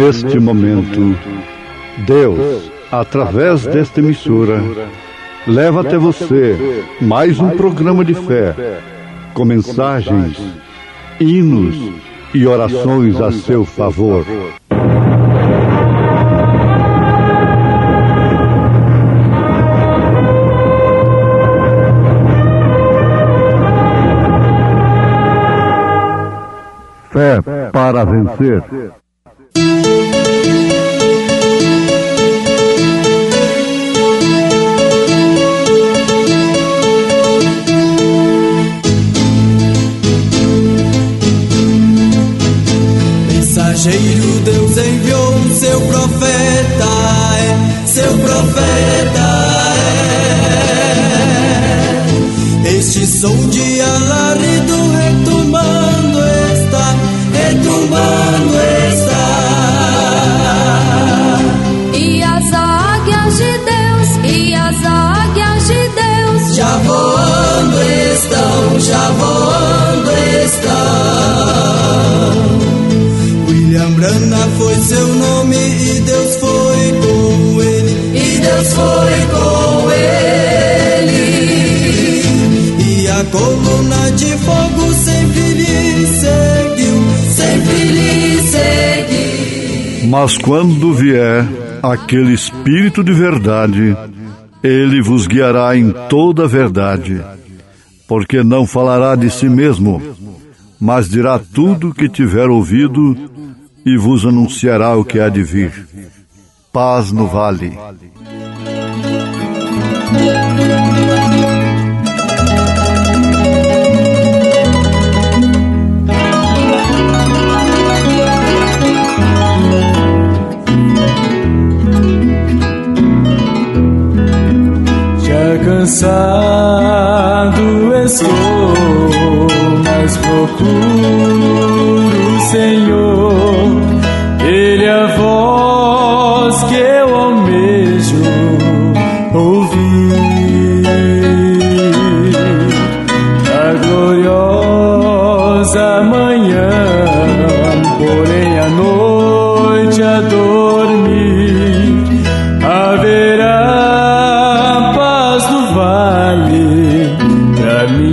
neste momento, Deus, através desta emissora, leva até você mais um programa de fé, com mensagens, hinos e orações a seu favor. Fé para vencer. Mensageiro, Deus enviou seu profeta, seu profeta. Este som de alarido retumbando está, retumbando está. E as águias de Deus, e as águias de Deus, já voando estão, já voando estão. William Branham foi seu nome e Deus foi com ele, e Deus foi com ele. E a coluna de fogo sempre lhe seguiu, sempre lhe seguiu. Mas quando vier aquele Espírito de verdade, ele vos guiará em toda a verdade, porque não falará de si mesmo, mas dirá tudo o que tiver ouvido e vos anunciará o que há de vir. Paz no vale. Já cansado estou, mas procuro o Senhor. Ele é a voz que eu almejo ouvir. A gloriosa manhã, porém a noite a dormir, haverá paz no vale pra mim.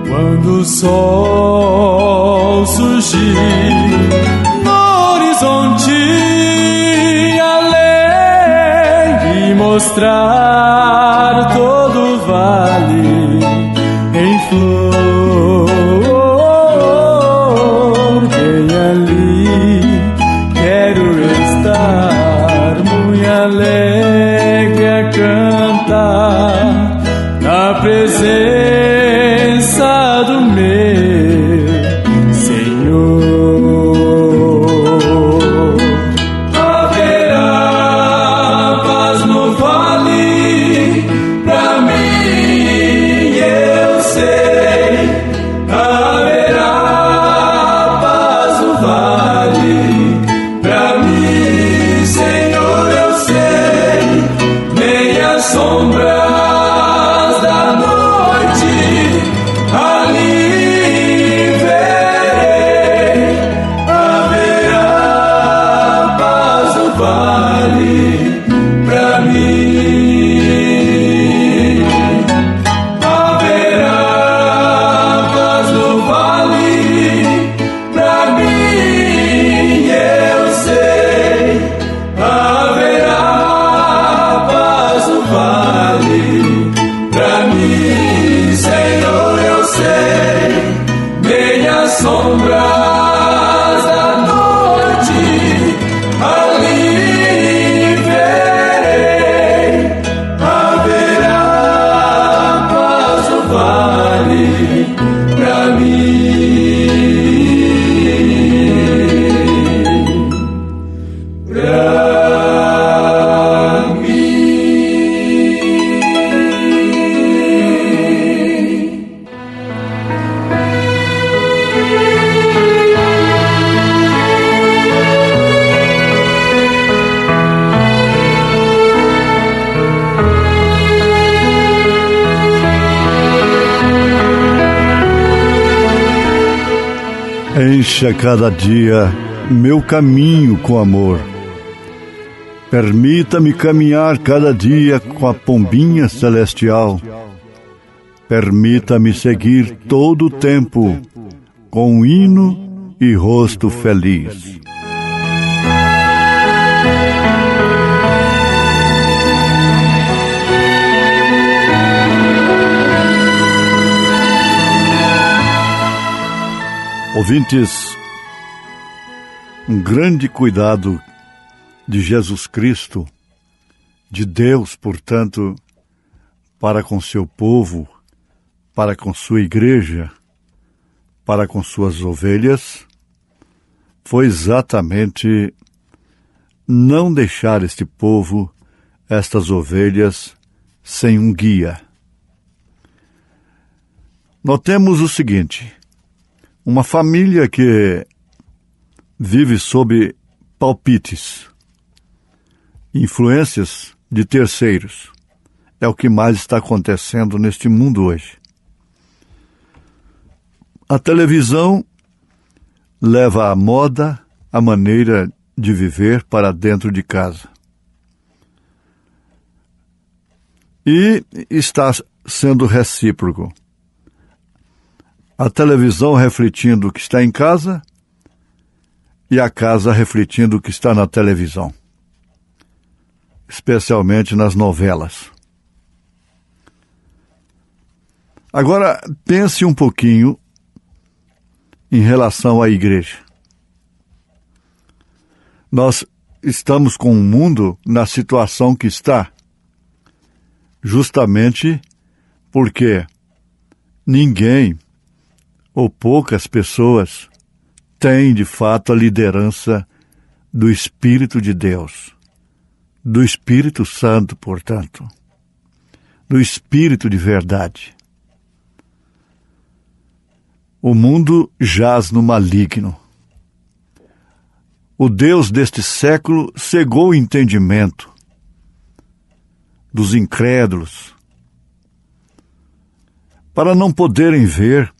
Quando o sol surgir no horizonte além de mostrar todo o vale em flor, bem ali quero estar muito alegre a cantar na presença do meu Senhor. Haverá paz no vale pra mim, eu sei. Haverá paz no vale pra mim, Senhor, eu sei. Nem as sombras da noite ali mim, Senhor, eu sei, nem as sombras da noite ali verei. Haverá paz no vale pra mim. Encha cada dia meu caminho com amor. Permita-me caminhar cada dia com a pombinha celestial. Permita-me seguir todo o tempo com um hino e rosto feliz. Ouvintes, um grande cuidado de Jesus Cristo, de Deus, portanto, para com seu povo, para com sua igreja, para com suas ovelhas, foi exatamente não deixar este povo, estas ovelhas, sem um guia. Notemos o seguinte: uma família que vive sob palpites, influências de terceiros, é o que mais está acontecendo neste mundo hoje. A televisão leva a moda, a maneira de viver para dentro de casa. E está sendo recíproco. A televisão refletindo o que está em casa e a casa refletindo o que está na televisão, especialmente nas novelas. Agora, pense um pouquinho em relação à igreja. Nós estamos com o mundo na situação que está, justamente porque ninguém ou poucas pessoas têm, de fato, a liderança do Espírito de Deus, do Espírito Santo, portanto, do Espírito de verdade. O mundo jaz no maligno. O Deus deste século cegou o entendimento dos incrédulos, para não poderem ver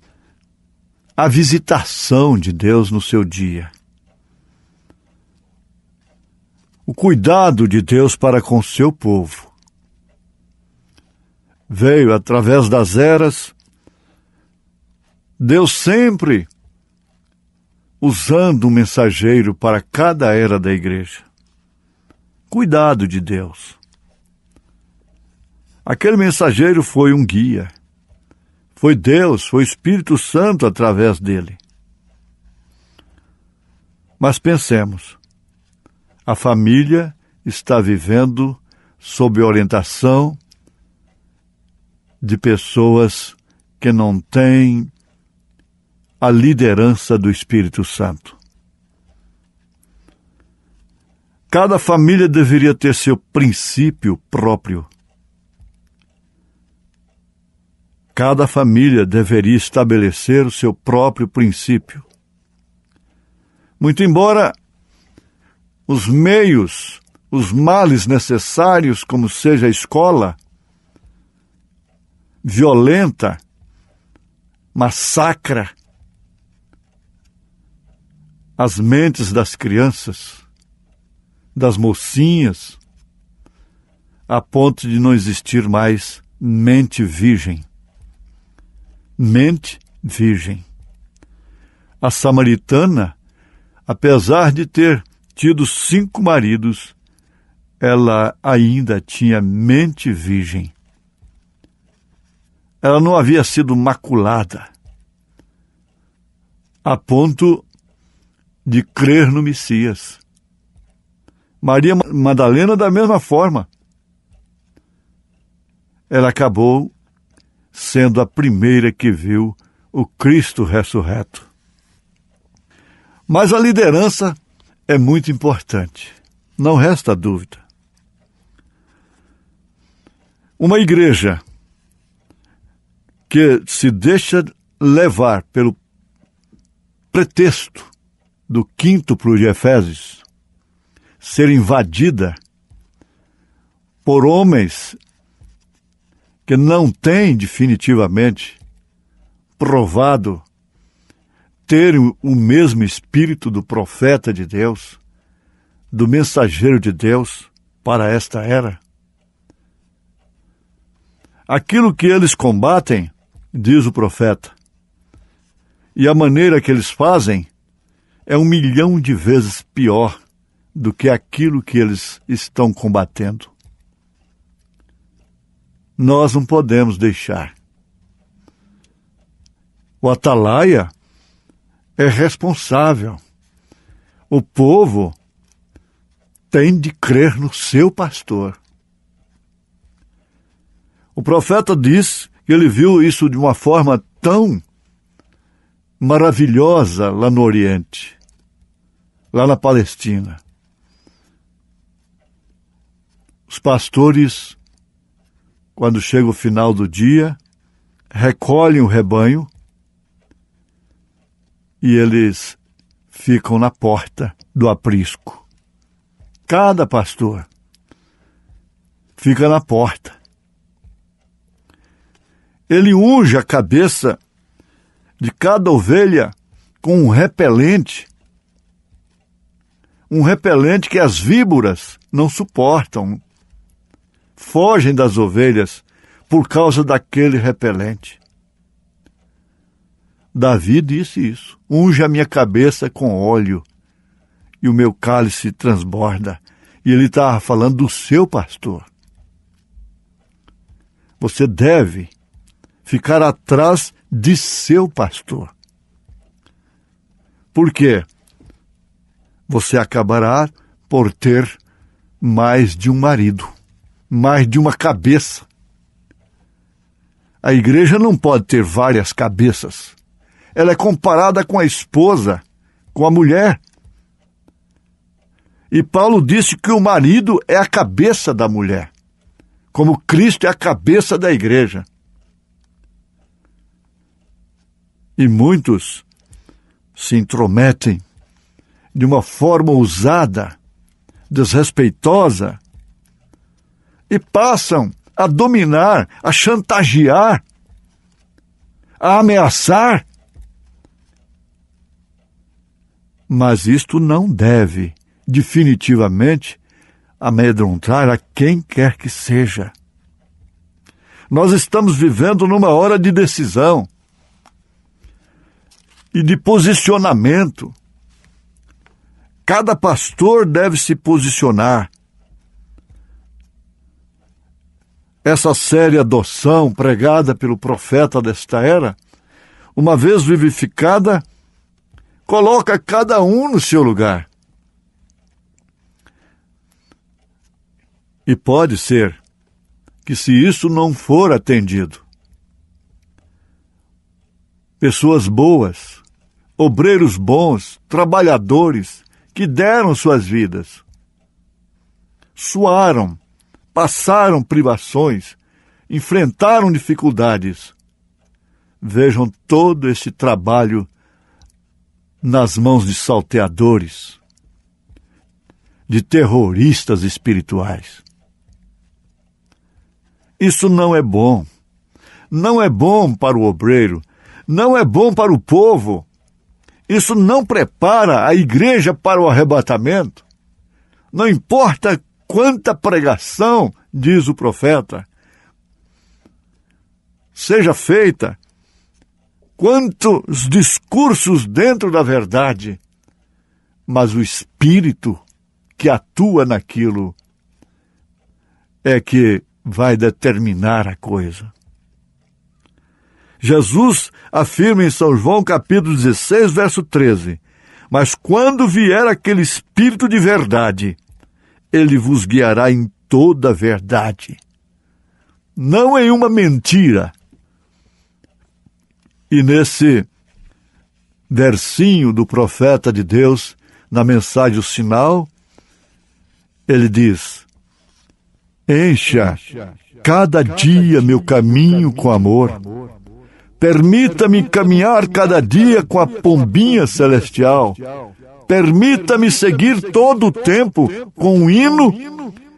a visitação de Deus no seu dia. O cuidado de Deus para com o seu povo. Veio através das eras, Deus sempre usando um mensageiro para cada era da igreja. Cuidado de Deus. Aquele mensageiro foi um guia. Foi Deus, foi o Espírito Santo através dele. Mas pensemos, a família está vivendo sob orientação de pessoas que não têm a liderança do Espírito Santo. Cada família deveria ter seu princípio próprio. Cada família deveria estabelecer o seu próprio princípio. Muito embora os meios, os males necessários, como seja a escola, violenta, massacra as mentes das crianças, das mocinhas, a ponto de não existir mais mente virgem. Mente virgem. A samaritana, apesar de ter tido 5 maridos, ela ainda tinha mente virgem. ela não havia sido maculada a ponto de crer no Messias. Maria Madalena, da mesma forma, ela acabou sendo a primeira que viu o Cristo ressurreto. Mas a liderança é muito importante, não resta dúvida. Uma igreja que se deixa levar pelo pretexto do 5º de Efésios ser invadida por homens que não têm definitivamente provado terem o mesmo espírito do profeta de Deus, do mensageiro de Deus para esta era. Aquilo que eles combatem, diz o profeta, e a maneira que eles fazem é 1.000.000 de vezes pior do que aquilo que eles estão combatendo. Nós não podemos deixar. O atalaia é responsável. O povo tem de crer no seu pastor. O profeta diz que ele viu isso de uma forma tão maravilhosa lá no Oriente, lá na Palestina. Os pastores, quando chega o final do dia, recolhem o rebanho e eles ficam na porta do aprisco. Cada pastor fica na porta. Ele unge a cabeça de cada ovelha com um repelente que as víboras não suportam. Fogem das ovelhas por causa daquele repelente. Davi disse isso: unge a minha cabeça com óleo e o meu cálice transborda. E ele estava falando do seu pastor. Você deve ficar atrás de seu pastor. Por quê? Você acabará por ter mais de um marido, mais de uma cabeça. A igreja não pode ter várias cabeças. Ela é comparada com a esposa, com a mulher. E Paulo disse que o marido é a cabeça da mulher, como Cristo é a cabeça da igreja. E muitos se intrometem de uma forma ousada, desrespeitosa, e passam a dominar, a chantagear, a ameaçar. Mas isto não deve, definitivamente, amedrontar a quem quer que seja. Nós estamos vivendo numa hora de decisão e de posicionamento. Cada pastor deve se posicionar. Essa série Adoção, pregada pelo profeta desta era, uma vez vivificada, coloca cada um no seu lugar. E pode ser que, se isso não for atendido, pessoas boas, obreiros bons, trabalhadores, que deram suas vidas, suaram, passaram privações, enfrentaram dificuldades, vejam todo esse trabalho nas mãos de salteadores, de terroristas espirituais. Isso não é bom. Não é bom para o obreiro, não é bom para o povo. Isso não prepara a igreja para o arrebatamento. Não importa quanta pregação, diz o profeta, seja feita, quantos discursos dentro da verdade, mas o Espírito que atua naquilo é que vai determinar a coisa. Jesus afirma em São João capítulo 16, verso 13: mas quando vier aquele Espírito de verdade, ele vos guiará em toda a verdade, não em uma mentira. E nesse versinho do profeta de Deus, na mensagem O Sinal, ele diz: encha cada dia meu caminho com amor. Permita-me caminhar cada dia com a pombinha celestial. Permita-me seguir todo o tempo com um hino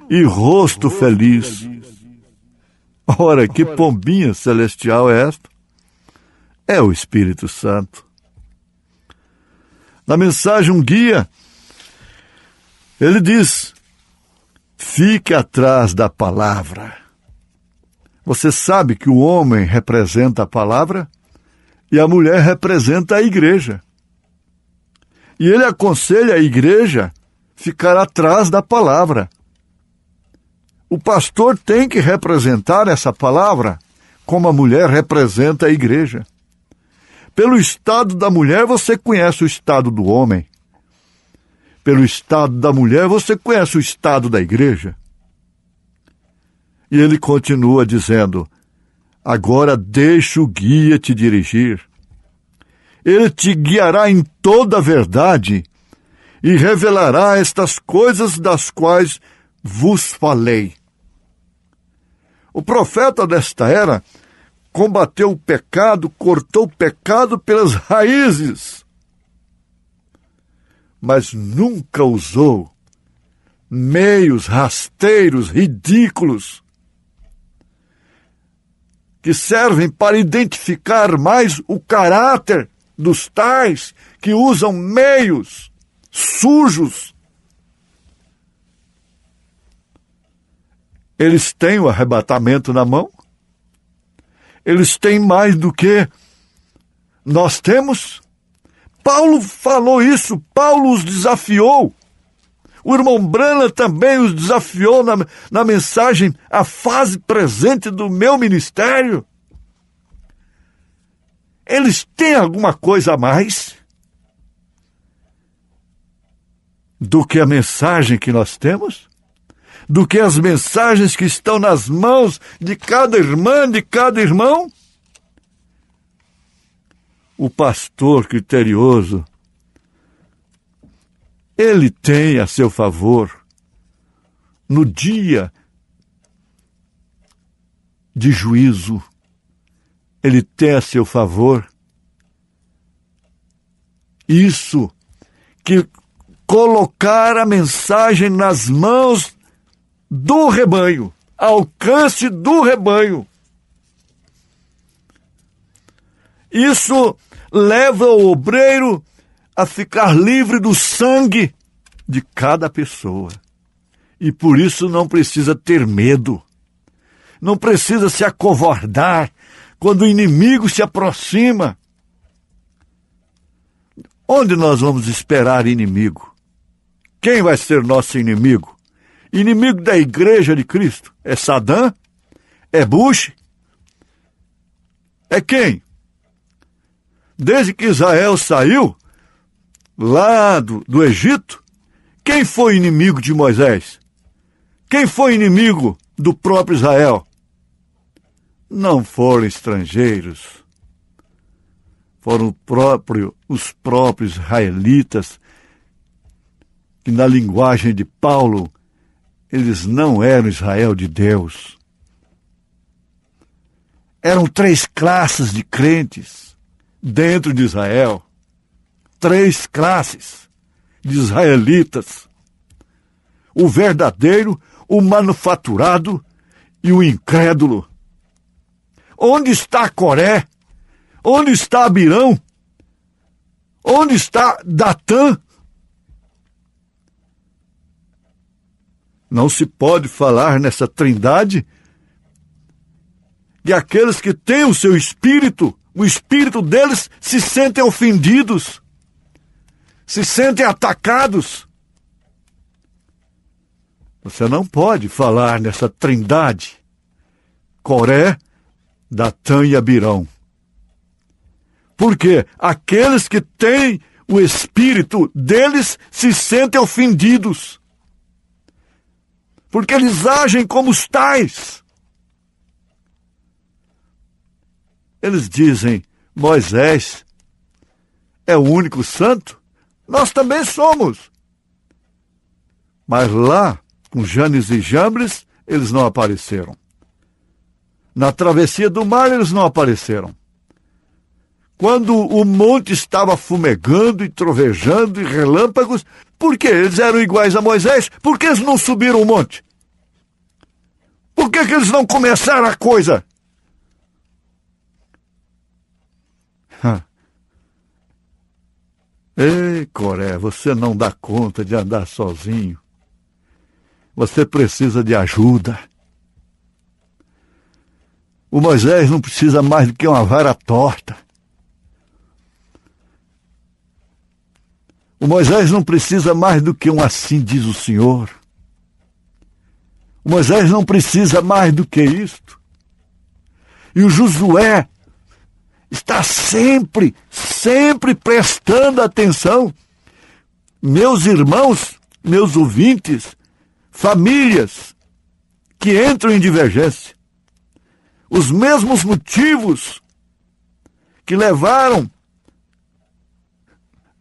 e rosto feliz. Ora, que pombinha celestial é esta? É o Espírito Santo. Na mensagem Um Guia, ele diz: fique atrás da palavra. Você sabe que o homem representa a palavra e a mulher representa a igreja. E ele aconselha a igreja a ficar atrás da palavra. O pastor tem que representar essa palavra como a mulher representa a igreja. Pelo estado da mulher, você conhece o estado do homem. Pelo estado da mulher, você conhece o estado da igreja. E ele continua dizendo: agora deixa o guia te dirigir. Ele te guiará em toda a verdade e revelará estas coisas das quais vos falei. O profeta desta era combateu o pecado, cortou o pecado pelas raízes, mas nunca usou meios rasteiros, ridículos, que servem para identificar mais o caráter dos tais que usam meios sujos. Eles têm o arrebatamento na mão? Eles têm mais do que nós temos? Paulo falou isso, Paulo os desafiou. O irmão Branham também os desafiou na mensagem A Fase Presente do Meu Ministério. Eles têm alguma coisa a mais do que a mensagem que nós temos? Do que as mensagens que estão nas mãos de cada irmã, de cada irmão? O pastor criterioso, ele tem a seu favor, no dia de juízo, ele tem a seu favor isso, que colocar a mensagem nas mãos do rebanho, ao alcance do rebanho. Isso leva o obreiro a ficar livre do sangue de cada pessoa. E por isso não precisa ter medo. Não precisa se acovardar quando o inimigo se aproxima. Onde nós vamos esperar inimigo? Quem vai ser nosso inimigo? Inimigo da igreja de Cristo? É Saddam? É Bush? É quem? Desde que Israel saiu lá do Egito, quem foi inimigo de Moisés? Quem foi inimigo do próprio Israel? Não foram estrangeiros. Foram os próprios israelitas, que na linguagem de Paulo, eles não eram Israel de Deus. Eram 3 classes de crentes dentro de Israel. 3 classes de israelitas. O verdadeiro, o manufaturado e o incrédulo. Onde está Coré? Onde está Abirão? Onde está Datã? Não se pode falar nessa trindade e aqueles que têm o seu espírito, o espírito deles se sentem ofendidos, se sentem atacados. Você não pode falar nessa trindade, Coré, Datã e Abirão. Porque aqueles que têm o espírito deles se sentem ofendidos. Porque eles agem como os tais. Eles dizem, Moisés é o único santo? Nós também somos. Mas lá, com Janes e Jambres, eles não apareceram. Na travessia do mar, eles não apareceram. Quando o monte estava fumegando e trovejando e relâmpagos, por que eles eram iguais a Moisés? Por que eles não subiram o monte? Por que eles não começaram a coisa? Ei, Coré, você não dá conta de andar sozinho. Você precisa de ajuda. O Moisés não precisa mais do que uma vara torta. O Moisés não precisa mais do que um assim diz o Senhor. O Moisés não precisa mais do que isto. E o Josué está sempre prestando atenção. Meus irmãos, meus ouvintes, famílias que entram em divergência. Os mesmos motivos que levaram,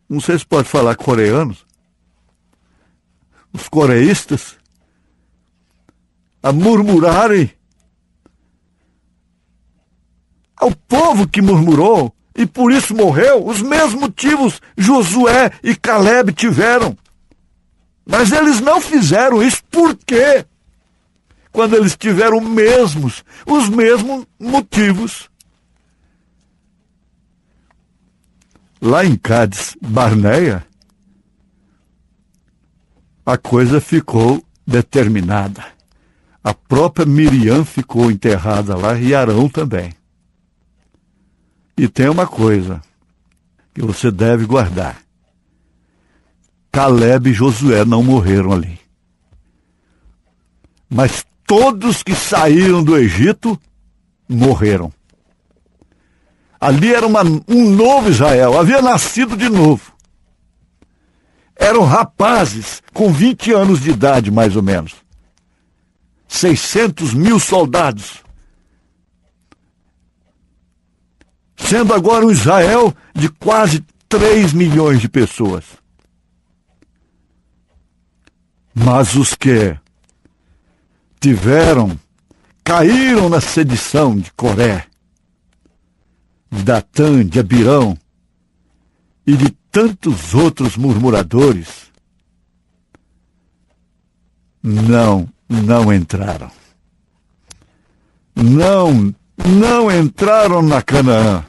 não sei se pode falar coreanos, os coreístas, a murmurarem ao povo que murmurou e por isso morreu, os mesmos motivos Josué e Caleb tiveram. Mas eles não fizeram isso. Por quê? Quando eles tiveram os mesmos motivos. Lá em Cádiz Barneia, a coisa ficou determinada. A própria Miriam ficou enterrada lá e Arão também. E tem uma coisa que você deve guardar. Caleb e Josué não morreram ali. Mas todos que saíram do Egito morreram. Ali era um novo Israel, havia nascido de novo. Eram rapazes com 20 anos de idade, mais ou menos. 600.000 soldados. Sendo agora um Israel de quase 3 milhões de pessoas. Mas os que caíram na sedição de Coré, de Datã, de Abirão e de tantos outros murmuradores, não entraram. Não entraram na Canaã.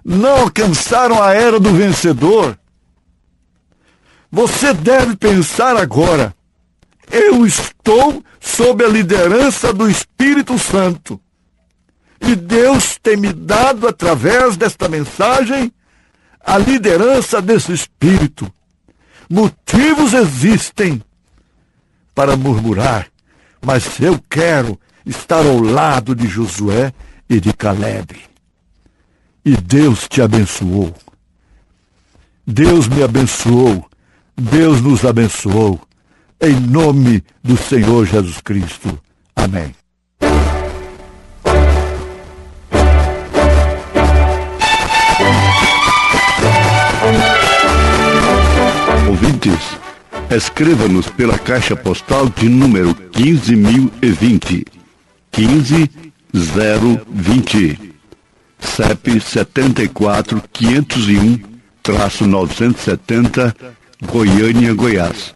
Não alcançaram a era do vencedor. Você deve pensar agora, eu estou sob a liderança do Espírito Santo. E Deus tem me dado, através desta mensagem, a liderança desse Espírito. Motivos existem para murmurar, mas eu quero estar ao lado de Josué e de Caleb. E Deus te abençoou. Deus me abençoou. Deus nos abençoou. Em nome do Senhor Jesus Cristo. Amém. Ouvintes, escreva-nos pela caixa postal de número 15.020, 15020, CEP 74.501-970, Goiânia, Goiás.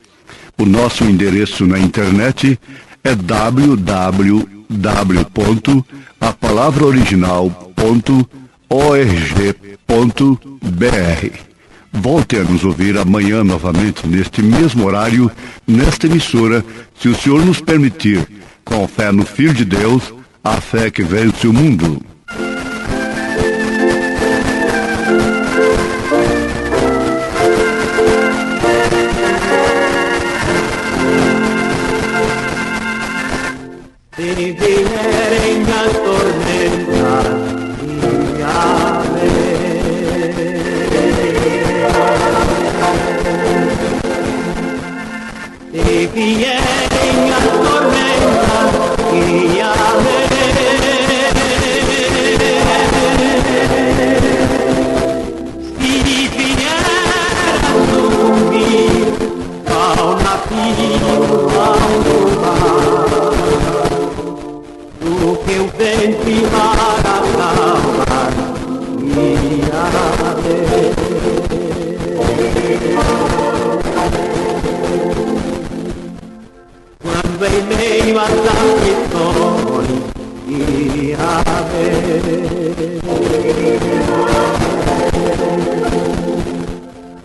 O nosso endereço na internet é www.apalavraoriginal.org.br. Volte a nos ouvir amanhã novamente, neste mesmo horário, nesta emissora, se o Senhor nos permitir, com fé no Filho de Deus, a fé que vence o mundo. Si vinieren las tormentas y llaves,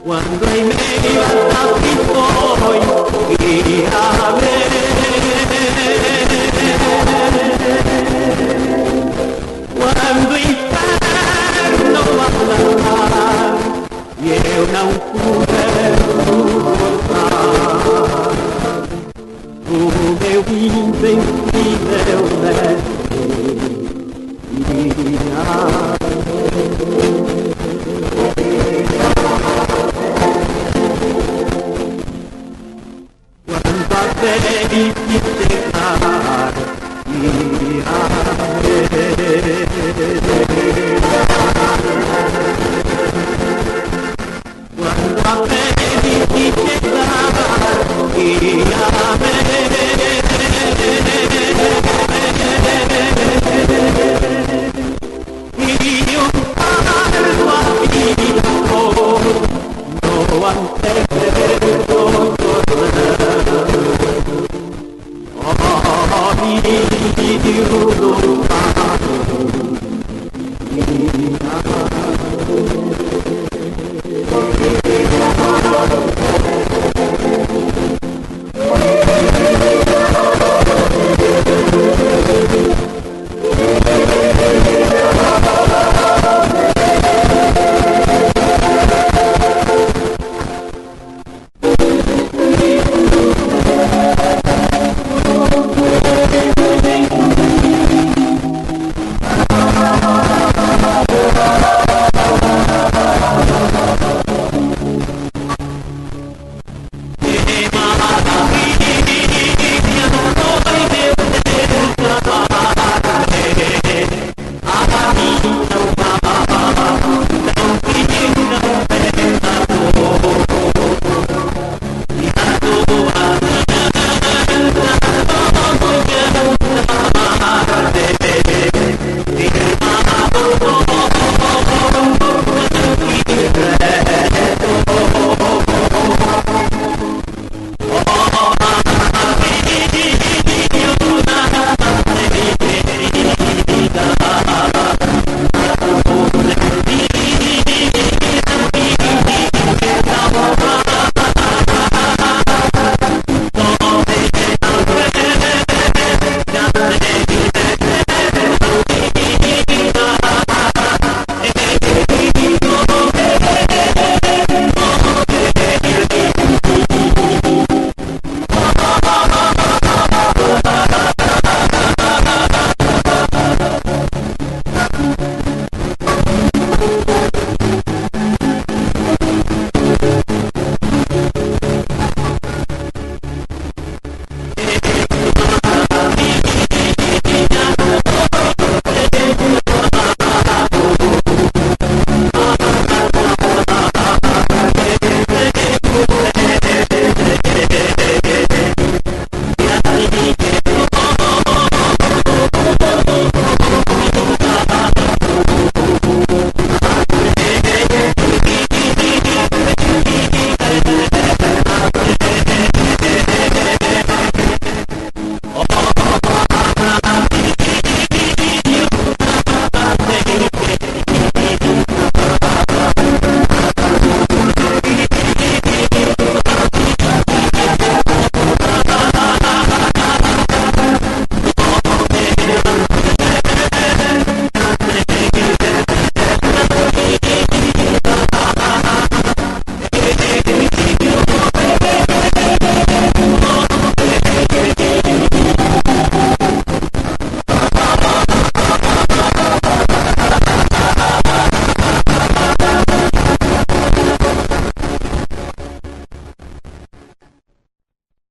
Quando ai miei attacchi tuoi quando inferno m'allarmar io non potevo portar o meu invencível quando avevi que chegar quando avevi que chegar io parlo a vita no antevedo di